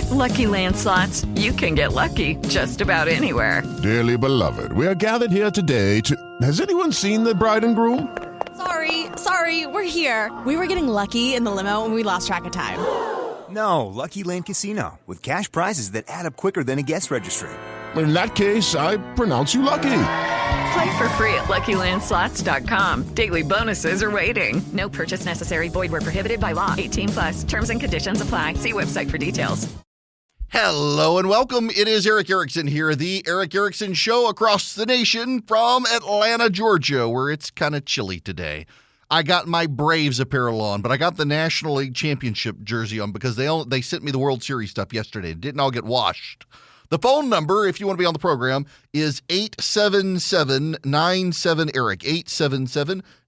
With Lucky Land Slots, you can get lucky just about anywhere. Dearly beloved, we are gathered here today to... Has anyone seen the bride and groom? Sorry, we're here. We were getting lucky in the limo and we lost track of time. No, Lucky Land Casino, with cash prizes that add up quicker than a guest registry. In that case, I pronounce you lucky. Play for free at LuckyLandSlots.com. Daily bonuses are waiting. No purchase necessary. Void where prohibited by law. 18+. Terms and conditions apply. See website for details. Hello and welcome. It is Eric Erickson here, the Eric Erickson Show across the nation from Atlanta, Georgia, where it's kind of chilly today. I got my Braves apparel on, but I got the National League Championship jersey on because they sent me the World Series stuff yesterday. It didn't all get washed. The phone number, if you want to be on the program, is 877-97-ERIC,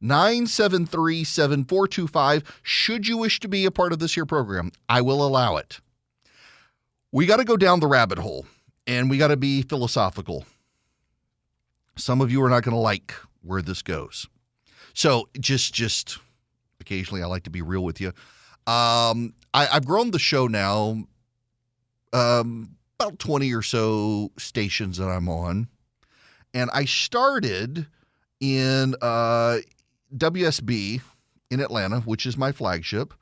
877-973-7425. Should you wish to be a part of this here program, I will allow it. We got to go down the rabbit hole, and we got to be philosophical. Some of you are not going to like where this goes. So just occasionally I like to be real with you. I've grown the show now about 20 or so stations that I'm on. And I started in WSB in Atlanta, which is my flagship.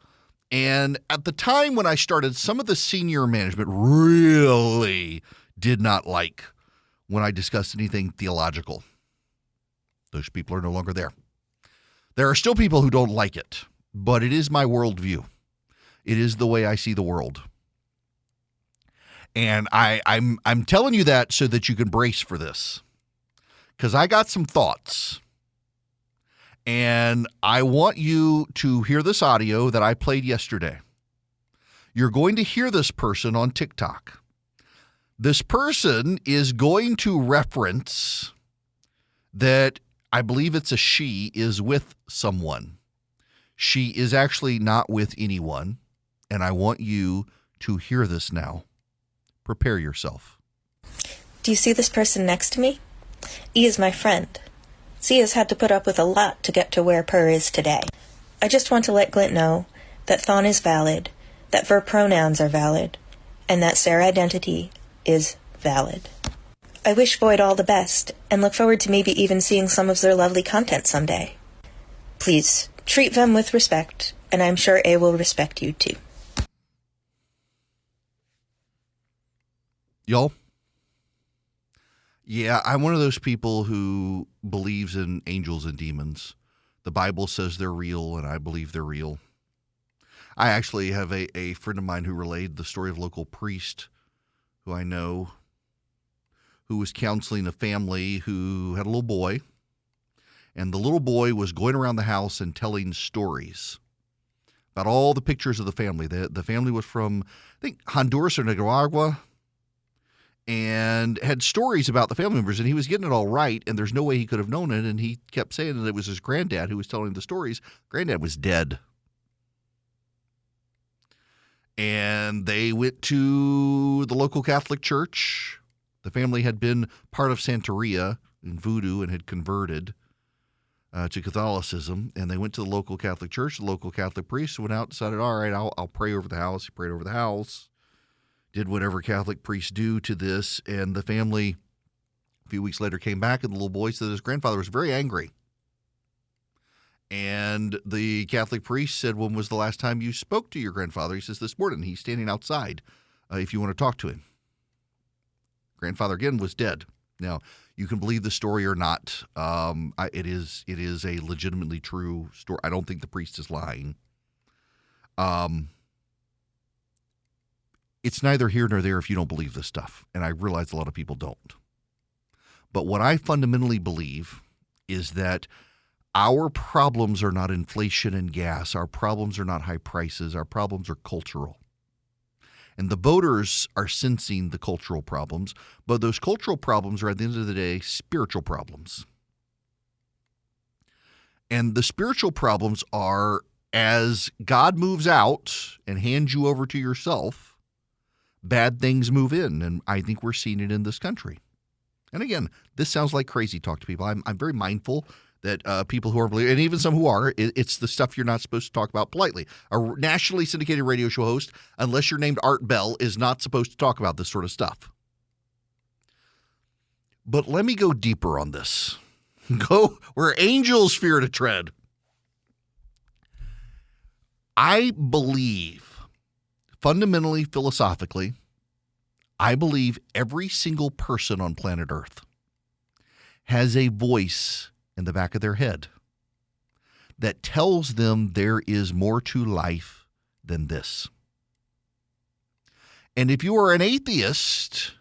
And at the time when I started, some of the senior management really did not like when I discussed anything theological. Those people are no longer there. There are still people who don't like it, but it is my worldview. It is the way I see the world. And I'm telling you that so that you can brace for this, because I got some thoughts. And I want you to hear this audio that I played yesterday. You're going to hear this person on TikTok. This person is going to reference that I believe it's a she is with someone. She is actually not with anyone. And I want you to hear this now. Prepare yourself. Do you see this person next to me? E is my friend. C has had to put up with a lot to get to where Per is today. I just want to let Glint know that Thon is valid, that ver pronouns are valid, and that Ser identity is valid. I wish Void all the best, and look forward to maybe even seeing some of their lovely content someday. Please, treat them with respect, and I'm sure A will respect you too. Y'all? Yeah, I'm one of those people who believes in angels and demons. The Bible says they're real, and I believe they're real. I actually have a friend of mine who relayed the story of a local priest who I know, who was counseling a family who had a little boy, and the little boy was going around the house and telling stories about all the pictures of the family. The family was from, I think, Honduras or Nicaragua, and had stories about the family members, and he was getting it all right, and there's no way he could have known it, and he kept saying that it was his granddad who was telling the stories. Granddad was dead. And they went to the local Catholic church. The family had been part of Santeria in voodoo and had converted to Catholicism. And they went to the local Catholic church. The local Catholic priest went out and decided, all right, I'll pray over the house. He prayed over the house, did whatever Catholic priests do to this. And the family, a few weeks later, came back, and the little boy said his grandfather was very angry. And the Catholic priest said, when was the last time you spoke to your grandfather? He says, this morning. He's standing outside if you want to talk to him. Grandfather, again, was dead. Now, you can believe the story or not. It is a legitimately true story. I don't think the priest is lying. It's neither here nor there if you don't believe this stuff. And I realize a lot of people don't. But what I fundamentally believe is that our problems are not inflation and gas. Our problems are not high prices. Our problems are cultural. And the voters are sensing the cultural problems, but those cultural problems are, at the end of the day, spiritual problems. And the spiritual problems are, as God moves out and hands you over to yourself, bad things move in. And I think we're seeing it in this country. And again, this sounds like crazy talk to people. I'm very mindful that people who are believers, and even some who are, it's the stuff you're not supposed to talk about politely. A nationally syndicated radio show host, unless you're named Art Bell, is not supposed to talk about this sort of stuff. But let me go deeper on this. Go where angels fear to tread. I believe, fundamentally, philosophically, I believe every single person on planet Earth has a voice in the back of their head that tells them there is more to life than this. And if you are an atheist,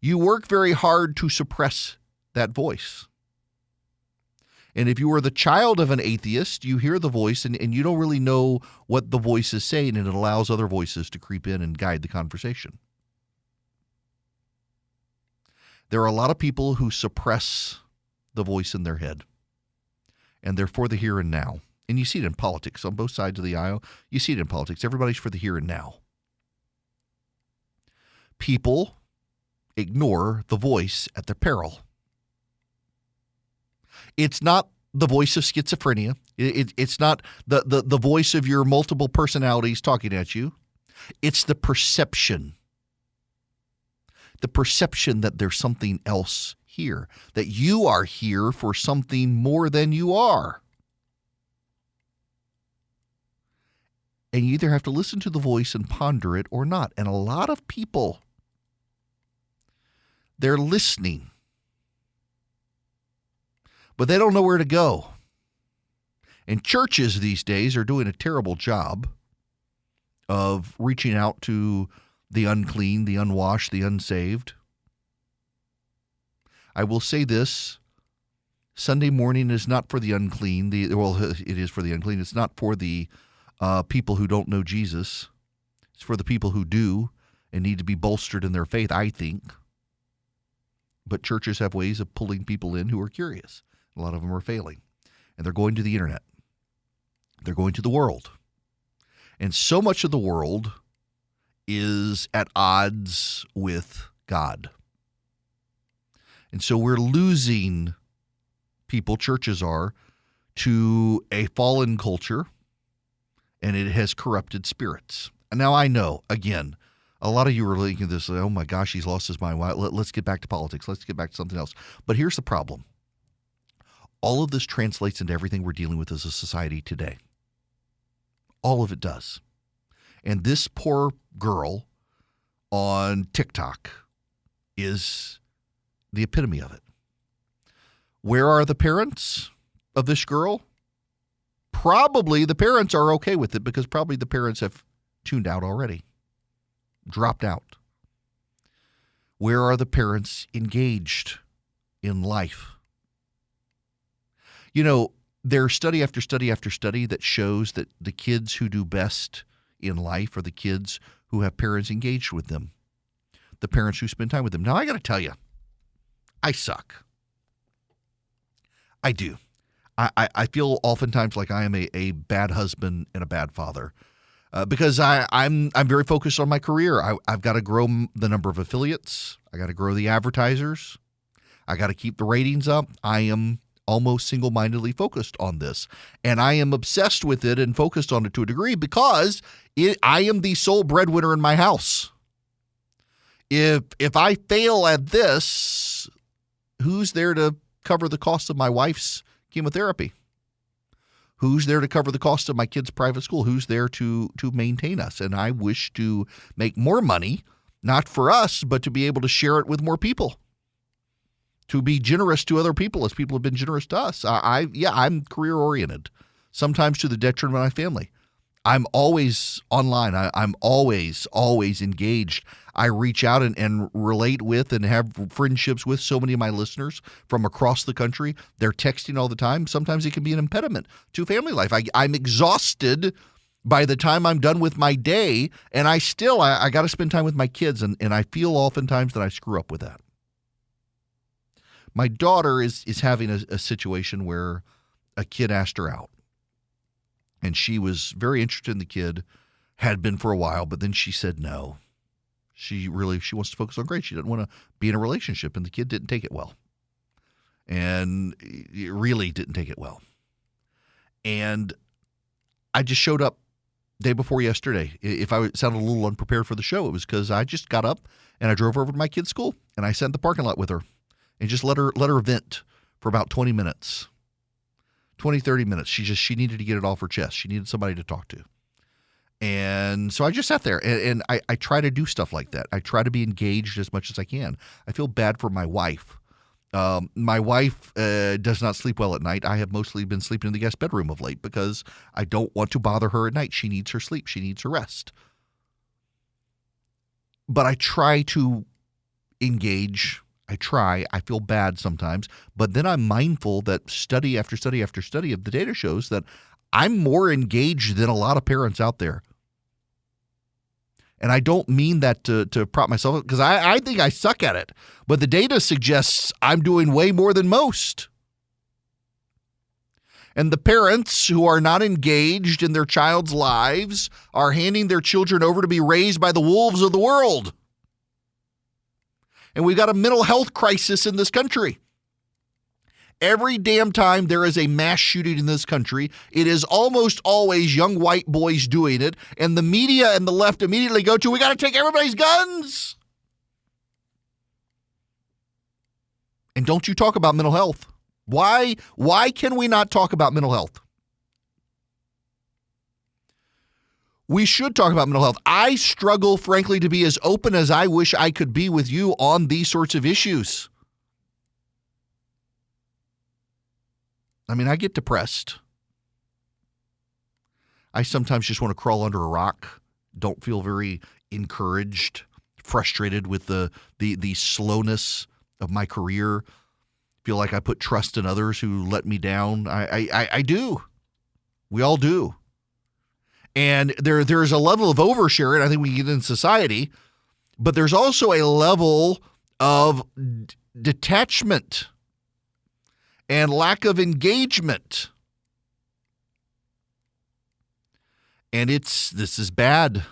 you work very hard to suppress that voice. And if you are the child of an atheist, you hear the voice and you don't really know what the voice is saying, and it allows other voices to creep in and guide the conversation. There are a lot of people who suppress the voice in their head, and they're for the here and now. And you see it in politics on both sides of the aisle. You see it in politics. Everybody's for the here and now. People ignore the voice at their peril. It's not the voice of schizophrenia. It's not the voice of your multiple personalities talking at you. It's the perception. The perception that there's something else here, that you are here for something more than you are. And you either have to listen to the voice and ponder it or not. And a lot of people, they're listening, but they don't know where to go. And churches these days are doing a terrible job of reaching out to the unclean, the unwashed, the unsaved. I will say this: Sunday morning is not for the unclean. It is for the unclean. It's not for the people who don't know Jesus. It's for the people who do and need to be bolstered in their faith, I think. But churches have ways of pulling people in who are curious. A lot of them are failing. And they're going to the internet. They're going to the world. And so much of the world is at odds with God. And so we're losing people, churches are, to a fallen culture, and it has corrupted spirits. And now I know, again, a lot of you are looking at this, oh my gosh, he's lost his mind. Let's get back to politics. Let's get back to something else. But here's the problem. All of this translates into everything we're dealing with as a society today. All of it does. And this poor girl on TikTok is the epitome of it. Where are the parents of this girl? Probably the parents are okay with it because probably the parents have tuned out already, dropped out. Where are the parents engaged in life? You know, there's study after study after study that shows that the kids who do best in life are the kids who have parents engaged with them, the parents who spend time with them. Now, I got to tell you, I suck. I do. I feel oftentimes like I am a bad husband and a bad father because I'm very focused on my career. I've got to grow the number of affiliates. I got to grow the advertisers. I got to keep the ratings up. I am almost single-mindedly focused on this. And I am obsessed with it and focused on it to a degree because I am the sole breadwinner in my house. If I fail at this, who's there to cover the cost of my wife's chemotherapy? Who's there to cover the cost of my kids' private school? Who's there to maintain us? And I wish to make more money, not for us, but to be able to share it with more people. To be generous to other people as people have been generous to us. I'm career-oriented, sometimes to the detriment of my family. I'm always online. I'm always engaged. I reach out and relate with and have friendships with so many of my listeners from across the country. They're texting all the time. Sometimes it can be an impediment to family life. I'm exhausted by the time I'm done with my day, and I got to spend time with my kids, and I feel oftentimes that I screw up with that. My daughter is having a situation where a kid asked her out. And she was very interested in the kid, had been for a while, but then she said no. She wants to focus on grades. She doesn't want to be in a relationship, and the kid didn't take it well. and it really didn't take it well. And I just showed up day before yesterday. If I sounded a little unprepared for the show, it was because I just got up and I drove over to my kid's school and I sat in the parking lot with her and just let her vent for about 20 minutes, 30 minutes. She needed to get it off her chest. She needed somebody to talk to. And so I just sat there and I try to do stuff like that. I try to be engaged as much as I can. I feel bad for my wife. My wife does not sleep well at night. I have mostly been sleeping in the guest bedroom of late because I don't want to bother her at night. She needs her sleep. She needs her rest. But I try to engage. I feel bad sometimes, but then I'm mindful that study after study after study of the data shows that I'm more engaged than a lot of parents out there. And I don't mean that to prop myself up because I think I suck at it, but the data suggests I'm doing way more than most. And the parents who are not engaged in their child's lives are handing their children over to be raised by the wolves of the world. And we've got a mental health crisis in this country. Every damn time there is a mass shooting in this country, it is almost always young white boys doing it. And the media and the left immediately go to, we got to take everybody's guns. And don't you talk about mental health. Why can we not talk about mental health? We should talk about mental health. I struggle, frankly, to be as open as I wish I could be with you on these sorts of issues. I mean, I get depressed. I sometimes just want to crawl under a rock, don't feel very encouraged, frustrated with the slowness of my career, feel like I put trust in others who let me down. I do. We all do. And there's a level of oversharing I think we get in society, but there's also a level of detachment and lack of engagement. And this is bad.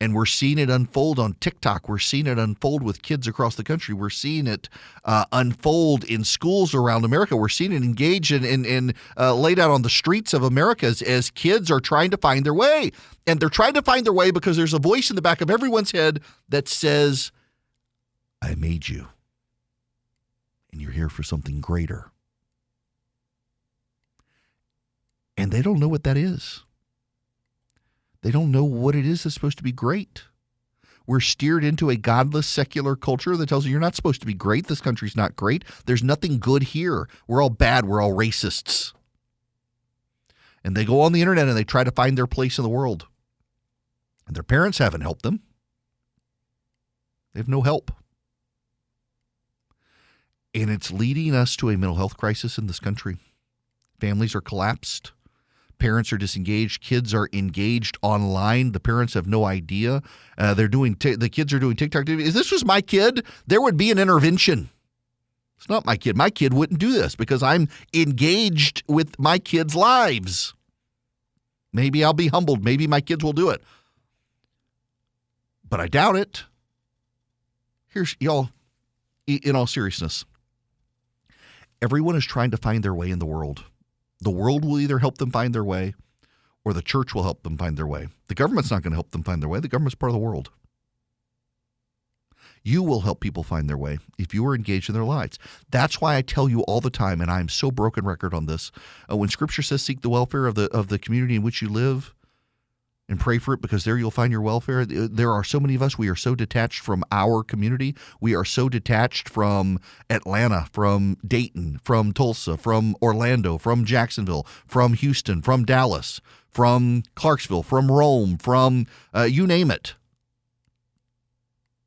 And we're seeing it unfold on TikTok. We're seeing it unfold with kids across the country. We're seeing it unfold in schools around America. We're seeing it engage and laid out on the streets of America as kids are trying to find their way. And they're trying to find their way because there's a voice in the back of everyone's head that says, I made you. And you're here for something greater. And they don't know what that is. They don't know what it is that's supposed to be great. We're steered into a godless secular culture that tells you you're not supposed to be great. This country's not great. There's nothing good here. We're all bad. We're all racists. And they go on the internet and they try to find their place in the world. And their parents haven't helped them. They have no help. And it's leading us to a mental health crisis in this country. Families are collapsed. Parents are disengaged. Kids are engaged online. The parents have no idea. The kids are doing TikTok. If this was my kid, there would be an intervention. It's not my kid. My kid wouldn't do this because I'm engaged with my kids' lives. Maybe I'll be humbled. Maybe my kids will do it. But I doubt it. Here's, y'all, in all seriousness, everyone is trying to find their way in the world. The world will either help them find their way or the church will help them find their way. The government's not going to help them find their way. The government's part of the world. You will help people find their way if you are engaged in their lives. That's why I tell you all the time, and I'm so broken record on this, when Scripture says seek the welfare of the community in which you live and pray for it because there you'll find your welfare. There are so many of us, we are so detached from our community. We are so detached from Atlanta, from Dayton, from Tulsa, from Orlando, from Jacksonville, from Houston, from Dallas, from Clarksville, from Rome, from you name it.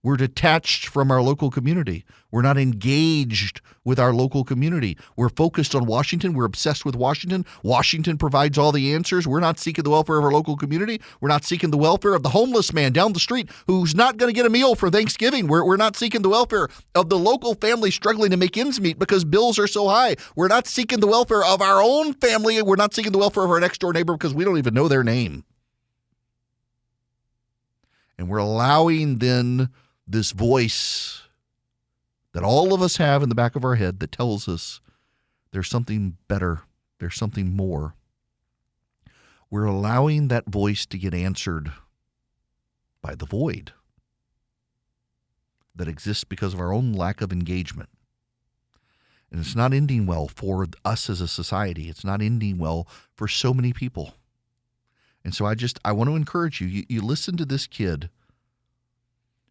We're detached from our local community. We're not engaged with our local community. We're focused on Washington. We're obsessed with Washington. Washington provides all the answers. We're not seeking the welfare of our local community. We're not seeking the welfare of the homeless man down the street who's not going to get a meal for Thanksgiving. We're not seeking the welfare of the local family struggling to make ends meet because bills are so high. We're not seeking the welfare of our own family. We're not seeking the welfare of our next door neighbor because we don't even know their name. And we're allowing then this voice that all of us have in the back of our head that tells us there's something better, there's something more. We're allowing that voice to get answered by the void that exists because of our own lack of engagement. And it's not ending well for us as a society. It's not ending well for so many people. And so I want to encourage you. You listen to this kid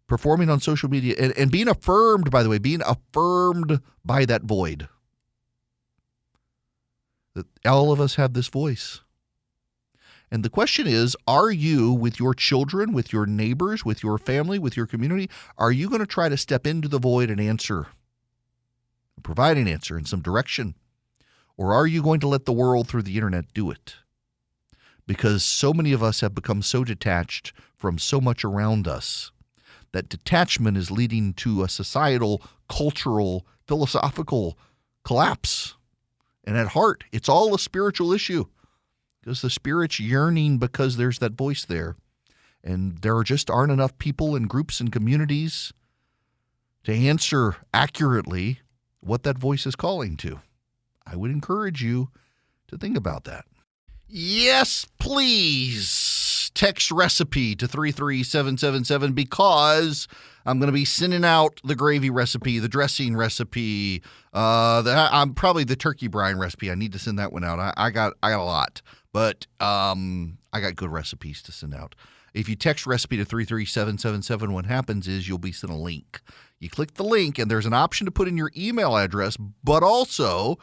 performing on social media and being affirmed, by the way, being affirmed by that void. That all of us have this voice. And the question is, are you, with your children, with your neighbors, with your family, with your community, are you going to try to step into the void and answer, provide an answer in some direction? Or are you going to let the world through the internet do it? Because so many of us have become so detached from so much around us that detachment is leading to a societal, cultural, philosophical collapse. And at heart, it's all a spiritual issue because the spirit's yearning because there's that voice there. And there just aren't enough people and groups and communities to answer accurately what that voice is calling to. I would encourage you to think about that. Yes, please. Text recipe to 33777 because I'm going to be sending out the gravy recipe, the dressing recipe, I'm probably the turkey brine recipe. I need to send that one out. I got a lot, but I got good recipes to send out. If you text recipe to 33777, what happens is you'll be sent a link. You click the link, and there's an option to put in your email address, but also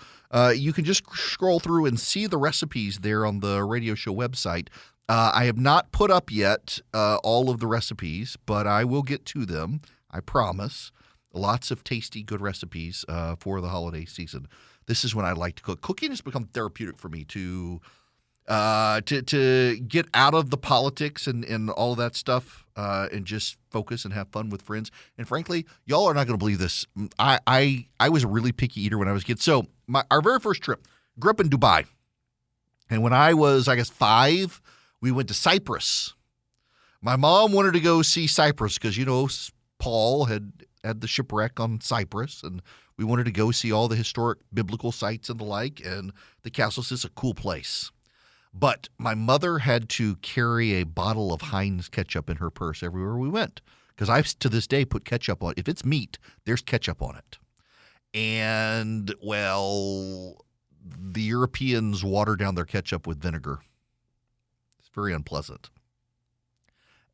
you can just scroll through and see the recipes there on the radio show website. I have not put up yet all of the recipes, but I will get to them, I promise. Lots of tasty, good recipes for the holiday season. This is when I like to cook. Cooking has become therapeutic for me to get out of the politics and all of that stuff and just focus and have fun with friends. And frankly, y'all are not going to believe this. I was a really picky eater when I was a kid. So our very first trip, grew up in Dubai. And when I was, I guess, 5, we went to Cyprus. My mom wanted to go see Cyprus because, you know, Paul had the shipwreck on Cyprus, and we wanted to go see all the historic biblical sites and the like, and the castle is a cool place. But my mother had to carry a bottle of Heinz ketchup in her purse everywhere we went because I, to this day, put ketchup on it. If it's meat, there's ketchup on it. And, well, the Europeans water down their ketchup with vinegar. It's very unpleasant.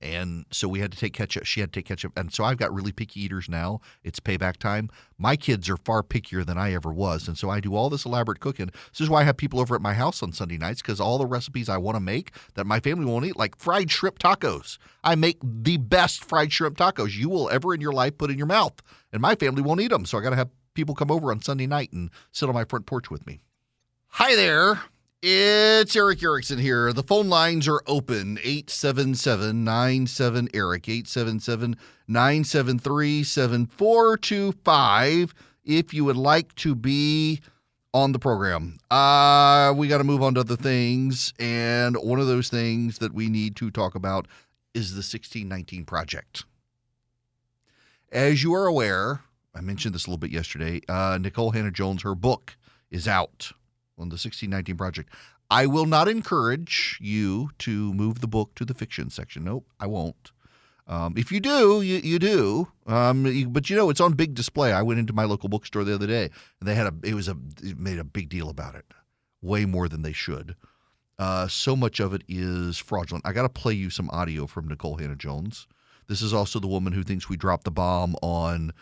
And so we had to take ketchup. She had to take ketchup. And so I've got really picky eaters now. It's payback time. My kids are far pickier than I ever was. And so I do all this elaborate cooking. This is why I have people over at my house on Sunday nights, because all the recipes I want to make that my family won't eat, like fried shrimp tacos. I make the best fried shrimp tacos you will ever in your life put in your mouth. And my family won't eat them. So I got to have people come over on Sunday night and sit on my front porch with me. Hi there. It's Eric Erickson here. The phone lines are open, 877-97-ERIC, 877-973-7425, if you would like to be on the program. We got to move on to other things, and one of those things that we need to talk about is the 1619 Project. As you are aware, I mentioned this a little bit yesterday, Nicole Hannah-Jones, her book is out on the 1619 Project. I will not encourage you to move the book to the fiction section. Nope, I won't. If you do, you do. But you know, it's on big display. I went into my local bookstore the other day, and they had it made a big deal about it, way more than they should. So much of it is fraudulent. I got to play you some audio from Nicole Hannah-Jones. This is also the woman who thinks we dropped the bomb on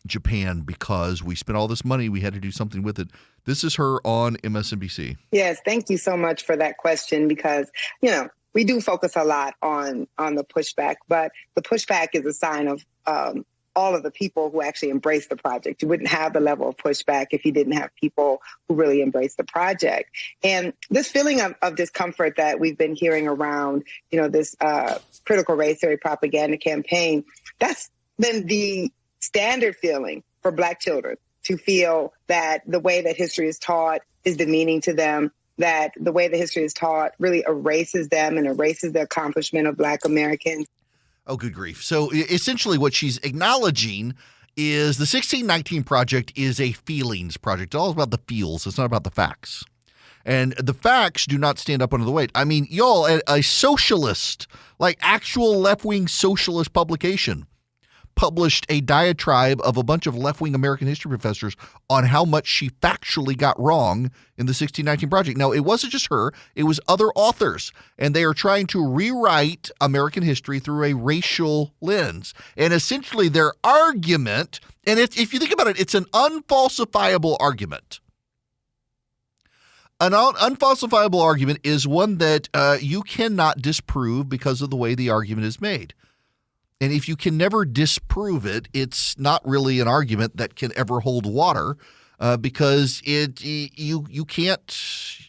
Japan because we spent all this money. We had to do something with it. This is her on MSNBC. Yes, thank you so much for that question because, you know, we do focus a lot on the pushback, but the pushback is a sign of all of the people who actually embrace the project. You wouldn't have the level of pushback if you didn't have people who really embrace the project. And this feeling of discomfort that we've been hearing around, you know, this critical race theory propaganda campaign, that's been the standard feeling for Black children, to feel that the way that history is taught is demeaning to them, that the way the history is taught really erases them and erases the accomplishment of Black Americans. Oh, good grief. So essentially what she's acknowledging is the 1619 Project is a feelings project. It's all about the feels. It's not about the facts. And the facts do not stand up under the weight. I mean, y'all, a socialist, like actual left-wing socialist publication, published a diatribe of a bunch of left-wing American history professors on how much she factually got wrong in the 1619 Project. Now, it wasn't just her. It was other authors, and they are trying to rewrite American history through a racial lens. And essentially their argument, and if you think about it, it's an unfalsifiable argument. An unfalsifiable argument is one that you cannot disprove because of the way the argument is made. And if you can never disprove it, it's not really an argument that can ever hold water because you can't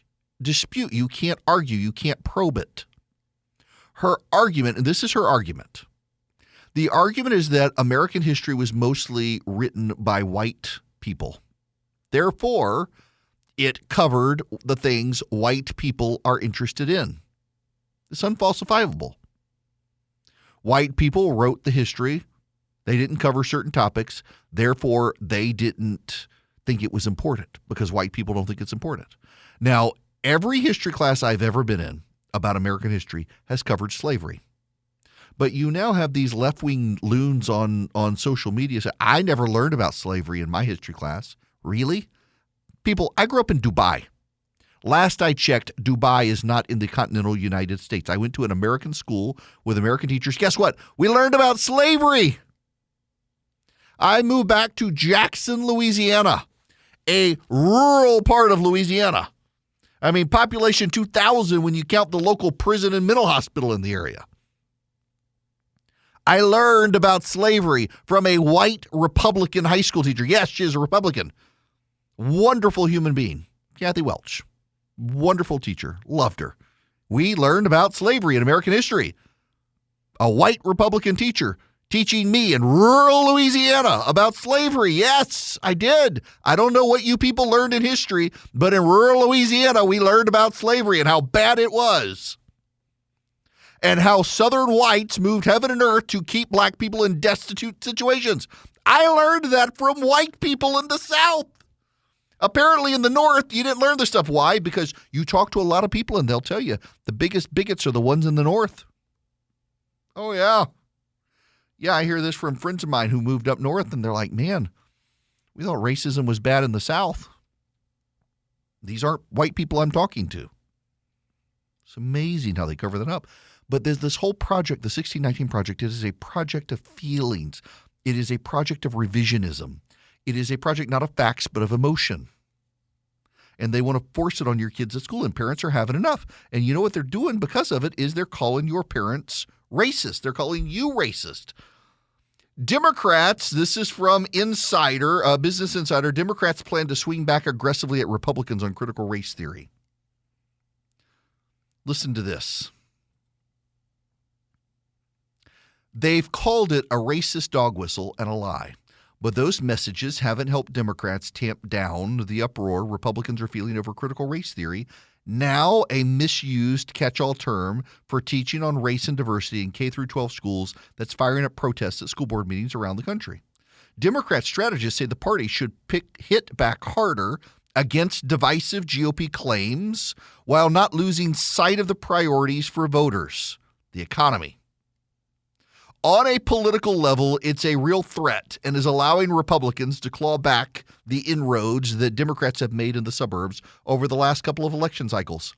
dispute, you can't argue, you can't probe it. Her argument, and this is her argument, the argument is that American history was mostly written by white people. Therefore, it covered the things white people are interested in. It's unfalsifiable. White people wrote the history. They didn't cover certain topics. Therefore, they didn't think it was important because white people don't think it's important. Now, every history class I've ever been in about American history has covered slavery. But you now have these left-wing loons on social media say, I never learned about slavery in my history class. Really? People, I grew up in Dubai. Last I checked, Dubai is not in the continental United States. I went to an American school with American teachers. Guess what? We learned about slavery. I moved back to Jackson, Louisiana, a rural part of Louisiana. I mean, population 2,000 when you count the local prison and mental hospital in the area. I learned about slavery from a white Republican high school teacher. Yes, she is a Republican. Wonderful human being, Kathy Welch. Wonderful teacher. Loved her. We learned about slavery in American history. A white Republican teacher teaching me in rural Louisiana about slavery. Yes, I did. I don't know what you people learned in history, but in rural Louisiana, we learned about slavery and how bad it was. And how Southern whites moved heaven and earth to keep black people in destitute situations. I learned that from white people in the South. Apparently in the North, you didn't learn this stuff. Why? Because you talk to a lot of people and they'll tell you the biggest bigots are the ones in the North. Oh, yeah. Yeah, I hear this from friends of mine who moved up north and they're like, man, we thought racism was bad in the South. These aren't white people I'm talking to. It's amazing how they cover that up. But there's this whole project, the 1619 Project, it is a project of feelings. It is a project of revisionism. It is a project not of facts, but of emotion. And they want to force it on your kids at school, and parents are having enough. And you know what they're doing because of it is they're calling your parents racist. They're calling you racist. Democrats, this is from Insider, Business Insider, Democrats plan to swing back aggressively at Republicans on critical race theory. Listen to this. They've called it a racist dog whistle and a lie. But those messages haven't helped Democrats tamp down the uproar Republicans are feeling over critical race theory, now a misused catch-all term for teaching on race and diversity in K-12 schools that's firing up protests at school board meetings around the country. Democrat strategists say the party should hit back harder against divisive GOP claims while not losing sight of the priorities for voters, the economy. On a political level, it's a real threat and is allowing Republicans to claw back the inroads that Democrats have made in the suburbs over the last couple of election cycles,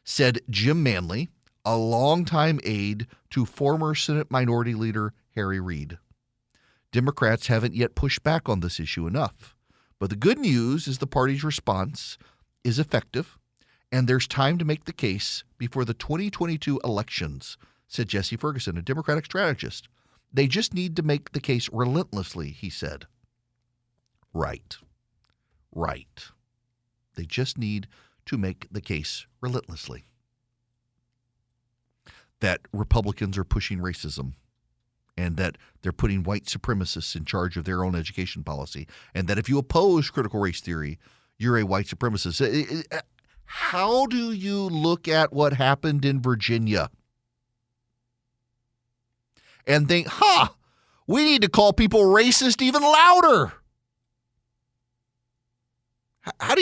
said Jim Manley, a longtime aide to former Senate Minority Leader Harry Reid. Democrats haven't yet pushed back on this issue enough. But the good news is the party's response is effective, and there's time to make the case before the 2022 elections, said Jesse Ferguson, a Democratic strategist. They just need to make the case relentlessly, he said. Right. They just need to make the case relentlessly that Republicans are pushing racism and that they're putting white supremacists in charge of their own education policy, and that if you oppose critical race theory, you're a white supremacist. How do you look at what happened in Virginia and think, We need to call people racist even louder. How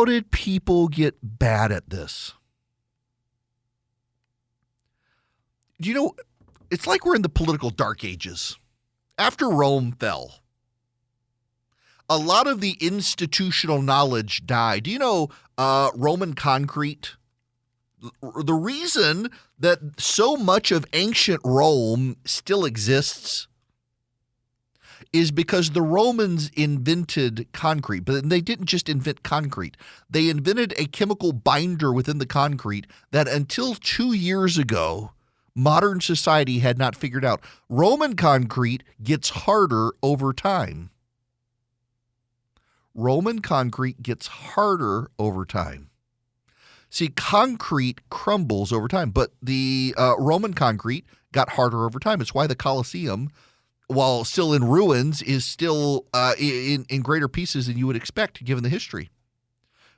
did people get bad at this? Do you know, it's like we're in the political dark ages. After Rome fell, a lot of the institutional knowledge died. Do you know Roman concrete? The reason that so much of ancient Rome still exists is because the Romans invented concrete, but they didn't just invent concrete. They invented a chemical binder within the concrete that until 2 years ago, modern society had not figured out. Roman concrete gets harder over time. Roman concrete gets harder over time. See, concrete crumbles over time, but the Roman concrete got harder over time. It's why the Colosseum, while still in ruins, is still in greater pieces than you would expect given the history.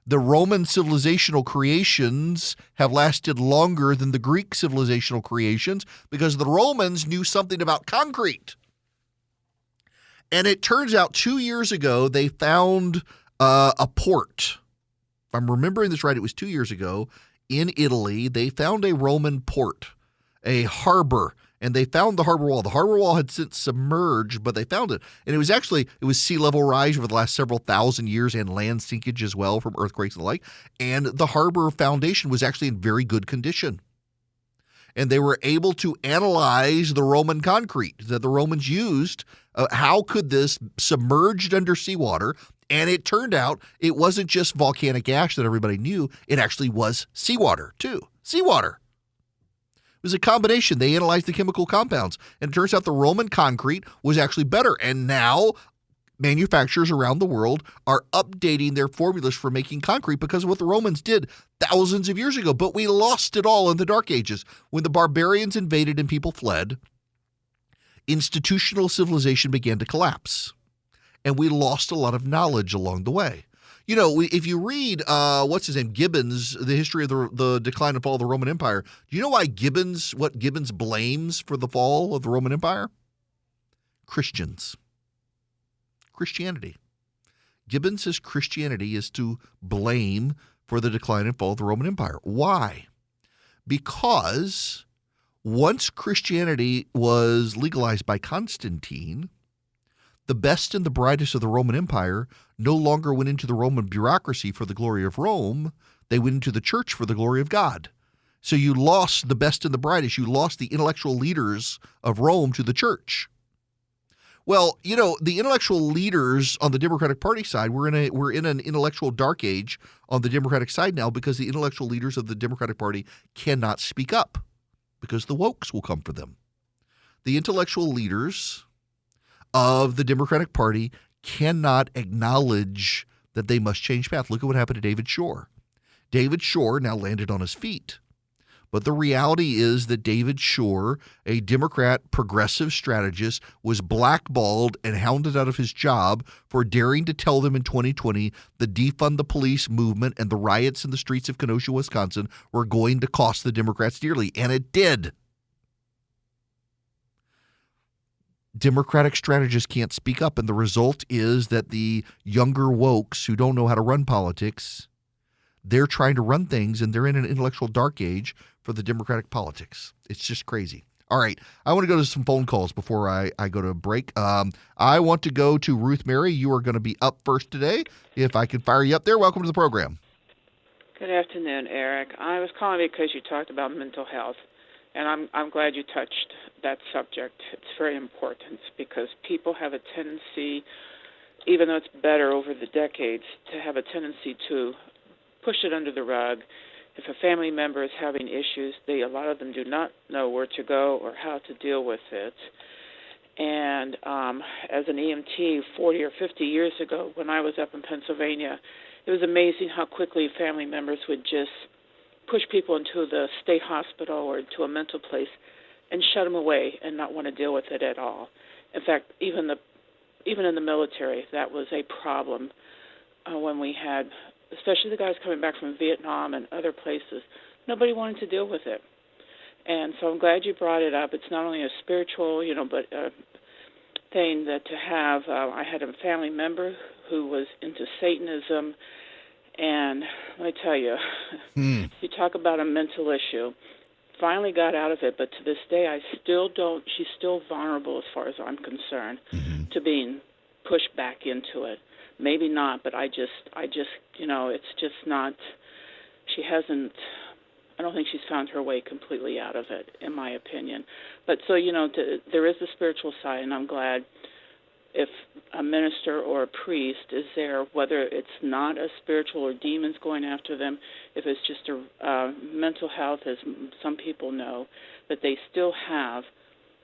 The Roman civilizational creations have lasted longer than the Greek civilizational creations because the Romans knew something about concrete. And it turns out 2 years ago, they found a port. If I'm remembering this right, it was 2 years ago in Italy. They found a Roman port, a harbor, and they found the harbor wall. The harbor wall had since submerged, but they found it. And it was sea level rise over the last several thousand years and land sinkage as well from earthquakes and the like. And the harbor foundation was actually in very good condition. And they were able to analyze the Roman concrete that the Romans used. How could this submerged under seawater? And it turned out it wasn't just volcanic ash that everybody knew. It actually was seawater, too. Seawater. It was a combination. They analyzed the chemical compounds. And it turns out the Roman concrete was actually better. And now manufacturers around the world are updating their formulas for making concrete because of what the Romans did thousands of years ago. But we lost it all in the Dark Ages. When the barbarians invaded and people fled, institutional civilization began to collapse. And we lost a lot of knowledge along the way. You know, if you read, Gibbons, the history of the decline and fall of the Roman Empire, do you know why what Gibbons blames for the fall of the Roman Empire? Christianity. Gibbons says Christianity is to blame for the decline and fall of the Roman Empire. Why? Because once Christianity was legalized by Constantine, the best and the brightest of the Roman Empire no longer went into the Roman bureaucracy for the glory of Rome. They went into the church for the glory of God. So you lost the best and the brightest. You lost the intellectual leaders of Rome to the church. Well, you know, the intellectual leaders on the Democratic Party side, we're in an intellectual dark age on the Democratic side now because the intellectual leaders of the Democratic Party cannot speak up because the wokes will come for them. The intellectual leaders of the Democratic Party cannot acknowledge that they must change path. Look at what happened to David Shore. David Shore now landed on his feet. But the reality is that David Shore, a Democrat progressive strategist, was blackballed and hounded out of his job for daring to tell them in 2020 the defund the police movement and the riots in the streets of Kenosha, Wisconsin were going to cost the Democrats dearly. And it did. Democratic strategists can't speak up, and the result is that the younger wokes who don't know how to run politics, they're trying to run things, and they're in an intellectual dark age for the Democratic politics. It's just crazy. All right, I want to go to some phone calls before I go to a break. I want to go to Ruth Mary. You are going to be up first today. If I can fire you up there, welcome to the program. Good afternoon, Eric. I was calling because you talked about mental health. And I'm glad you touched that subject. It's very important because people have a tendency, even though it's better over the decades, to have a tendency to push it under the rug. If a family member is having issues, a lot of them do not know where to go or how to deal with it. And as an EMT 40 or 50 years ago, when I was up in Pennsylvania, it was amazing how quickly family members would just push people into the state hospital or into a mental place and shut them away and not want to deal with it at all. In fact, even in the military, that was a problem when we had, especially the guys coming back from Vietnam and other places. Nobody wanted to deal with it. And so I'm glad you brought it up. It's not only a spiritual, but a thing that to have. I had a family member who was into Satanism, and let me tell you, you talk about a mental issue. Finally got out of it, but to this day, she's still vulnerable as far as I'm concerned to being pushed back into it. Maybe not, but I just, it's just not, I don't think she's found her way completely out of it, in my opinion. But so, there is the spiritual side, and I'm glad if a minister or a priest is there, whether it's not a spiritual or demons going after them, if it's just a mental health, as some people know, that they still have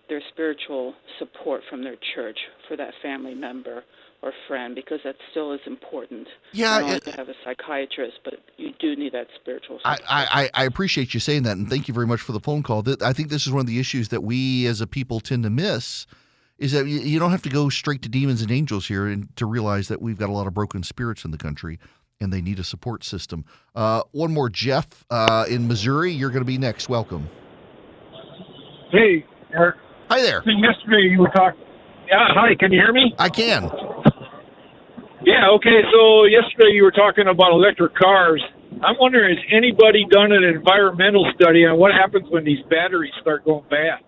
their spiritual support from their church for that family member or friend, because that still is important. Yeah, not only to have a psychiatrist, but you do need that spiritual support. I appreciate you saying that, and thank you very much for the phone call. I think this is one of the issues that we as a people tend to miss, is that you don't have to go straight to demons and angels here and to realize that we've got a lot of broken spirits in the country, and they need a support system. One more, Jeff in Missouri. You're going to be next. Welcome. Hey, Eric. Hi there. So yesterday you were talking. Yeah, hi. Can you hear me? I can. Yeah, okay. So yesterday you were talking about electric cars. I'm wondering, has anybody done an environmental study on what happens when these batteries start going bad?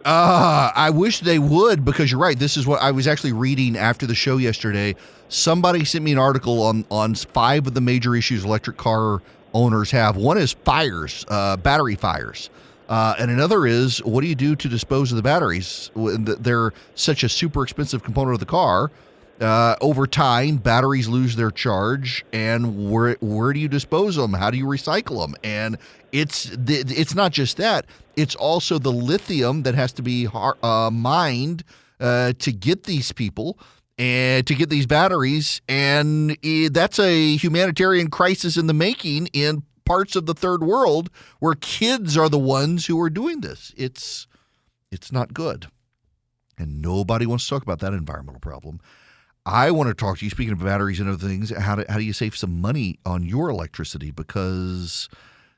I wish they would, because you're right. This is what I was actually reading after the show yesterday. Somebody sent me an article on 5 of the major issues electric car owners have. One is fires, battery fires. And another is, what do you do to dispose of the batteries? They're such a super expensive component of the car. Over time, batteries lose their charge, and where do you dispose of them? How do you recycle them? And it's not just that. It's also the lithium that has to be mined to get these people and to get these batteries. And that's a humanitarian crisis in the making in parts of the third world where kids are the ones who are doing this. It's not good. And nobody wants to talk about that environmental problem. I want to talk to you, speaking of batteries and other things, how do you save some money on your electricity? Because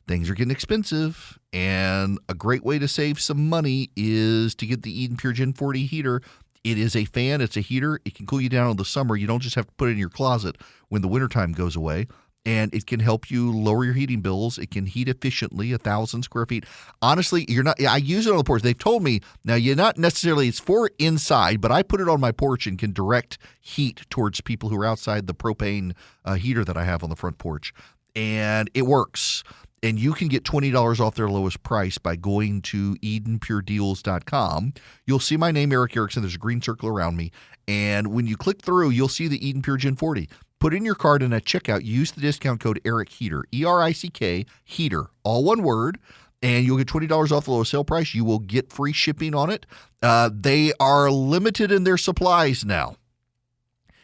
things are getting expensive, and a great way to save some money is to get the Eden Pure Gen 40 heater. It is a fan. It's a heater. It can cool you down in the summer. You don't just have to put it in your closet when the wintertime goes away. And it can help you lower your heating bills. It can heat efficiently, 1,000 square feet. Honestly, I use it on the porch. They've told me, now you're not necessarily, it's for inside, but I put it on my porch and can direct heat towards people who are outside the propane heater that I have on the front porch. And it works. And you can get $20 off their lowest price by going to EdenPureDeals.com. You'll see my name, Eric Erickson. There's a green circle around me. And when you click through, you'll see the Eden Pure Gen 40. Put in your card, and at checkout, use the discount code ERICHEATER, ERICK, heater, all one word, and you'll get $20 off the lowest sale price. You will get free shipping on it. They are limited in their supplies now.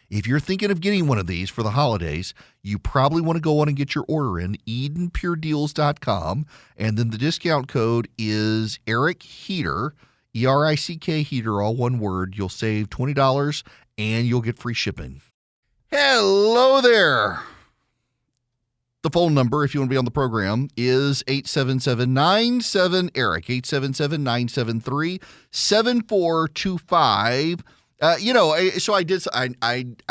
If you're thinking of getting one of these for the holidays, you probably want to go on and get your order in, EdenPureDeals.com, and then the discount code is ERICHEATER, ERICK, heater, all one word. You'll save $20, and you'll get free shipping. Hello there. The phone number, if you want to be on the program, is 877-97-ERIC, 877-973-7425. So I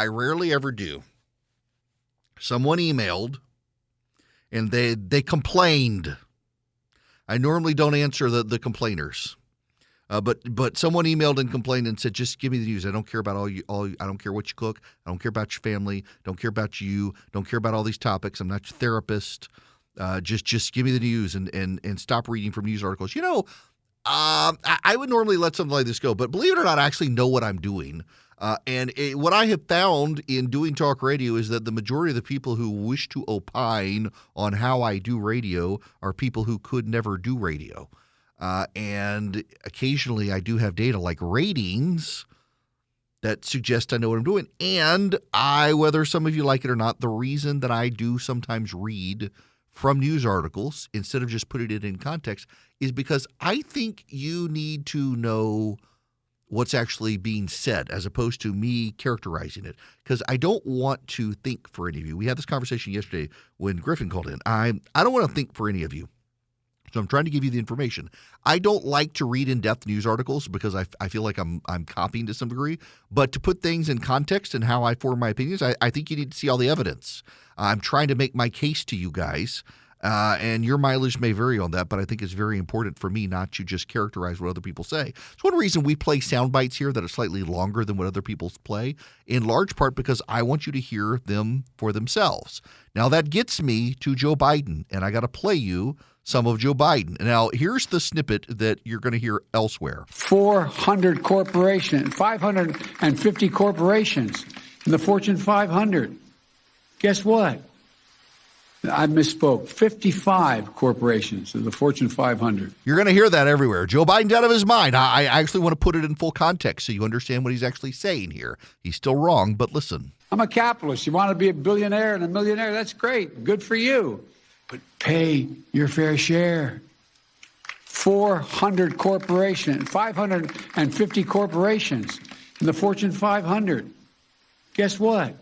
rarely ever do. Someone emailed, and they complained. I normally don't answer the complainers. But someone emailed and complained and said, just give me the news. I don't care about I don't care what you cook. I don't care about your family. Don't care about you. Don't care about all these topics. I'm not your therapist. Just give me the news and stop reading from news articles. I would normally let something like this go, but believe it or not, I actually know what I'm doing. What I have found in doing talk radio is that the majority of the people who wish to opine on how I do radio are people who could never do radio. And occasionally I do have data like ratings that suggest I know what I'm doing. And whether some of you like it or not, the reason that I do sometimes read from news articles instead of just putting it in context is because I think you need to know what's actually being said as opposed to me characterizing it, because I don't want to think for any of you. We had this conversation yesterday when Griffin called in. I don't want to think for any of you. So I'm trying to give you the information. I don't like to read in-depth news articles because I feel like I'm copying to some degree. But to put things in context and how I form my opinions, I think you need to see all the evidence. I'm trying to make my case to you guys. And your mileage may vary on that, but I think it's very important for me not to just characterize what other people say. It's one reason we play sound bites here that are slightly longer than what other people play, in large part because I want you to hear them for themselves. Now, that gets me to Joe Biden, and I got to play you some of Joe Biden. Now, here's the snippet that you're going to hear elsewhere. 400 corporations, 550 corporations in the Fortune 500. Guess what? I misspoke. 55 corporations of the Fortune 500. You're going to hear that everywhere. Joe Biden's out of his mind. I actually want to put it in full context so you understand what he's actually saying here. He's still wrong, but listen. I'm a capitalist. You want to be a billionaire and a millionaire? That's great. Good for you. But pay your fair share. 400 corporations, 550 corporations in the Fortune 500. Guess what?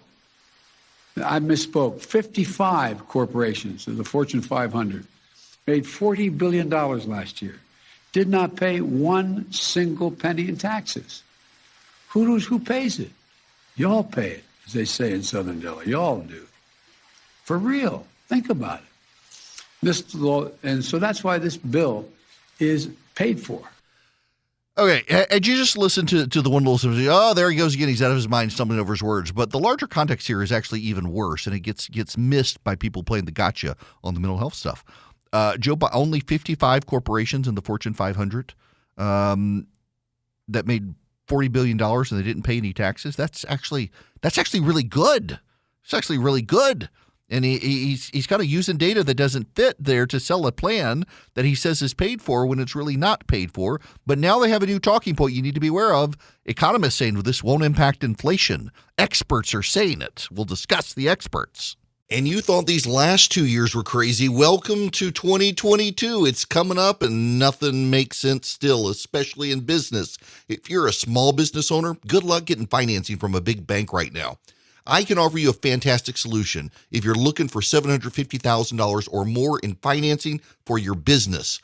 I misspoke. 55 corporations of the Fortune 500 made $40 billion last year. Did not pay one single penny in taxes. Who pays it? Y'all pay it, as they say in Southern Delaware. Y'all do. For real. Think about it. This law, and so that's why this bill is paid for. Okay, and you just listen to the one little sentence, oh, there he goes again, he's out of his mind, stumbling over his words. But the larger context here is actually even worse, and it gets missed by people playing the gotcha on the mental health stuff. Only 55 corporations in the Fortune 500 that made $40 billion and they didn't pay any taxes. That's actually really good. It's actually really good. And he's kind of using data that doesn't fit there to sell a plan that he says is paid for when it's really not paid for. But now they have a new talking point you need to be aware of. Economists saying this won't impact inflation. Experts are saying it. We'll discuss the experts. And you thought these last 2 years were crazy. Welcome to 2022. It's coming up and nothing makes sense still, especially in business. If you're a small business owner, good luck getting financing from a big bank right now. I can offer you a fantastic solution if you're looking for $750,000 or more in financing for your business.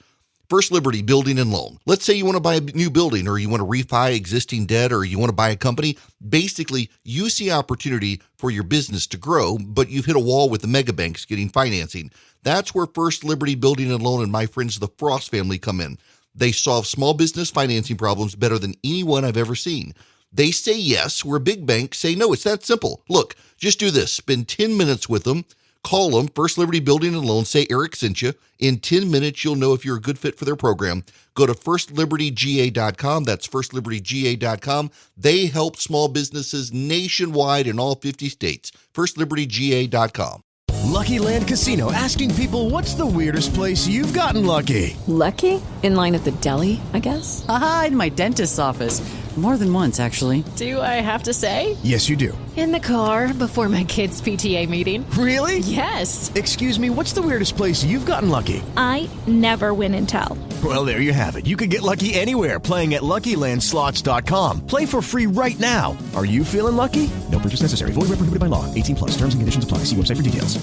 First Liberty Building and Loan. Let's say you want to buy a new building or you want to refi existing debt or you want to buy a company. Basically, you see opportunity for your business to grow, but you've hit a wall with the mega banks getting financing. That's where First Liberty Building and Loan and my friends the Frost family come in. They solve small business financing problems better than anyone I've ever seen. They say yes, where big banks say no. It's that simple. Look, just do this. Spend 10 minutes with them. Call them, First Liberty Building and Loan. Say Eric sent you. In 10 minutes, you'll know if you're a good fit for their program. Go to firstlibertyga.com. That's firstlibertyga.com. They help small businesses nationwide in all 50 states. firstlibertyga.com. Lucky Land Casino, asking people, what's the weirdest place you've gotten lucky? Lucky? In line at the deli, I guess? Aha, in my dentist's office. More than once, actually. Do I have to say? Yes, you do. In the car before my kids' PTA meeting. Really? Yes. Excuse me, what's the weirdest place you've gotten lucky? I never win and tell. Well, there you have it. You can get lucky anywhere, playing at LuckyLandSlots.com. Play for free right now. Are you feeling lucky? No purchase necessary. Void where prohibited by law. 18+. Terms and conditions apply. See website for details.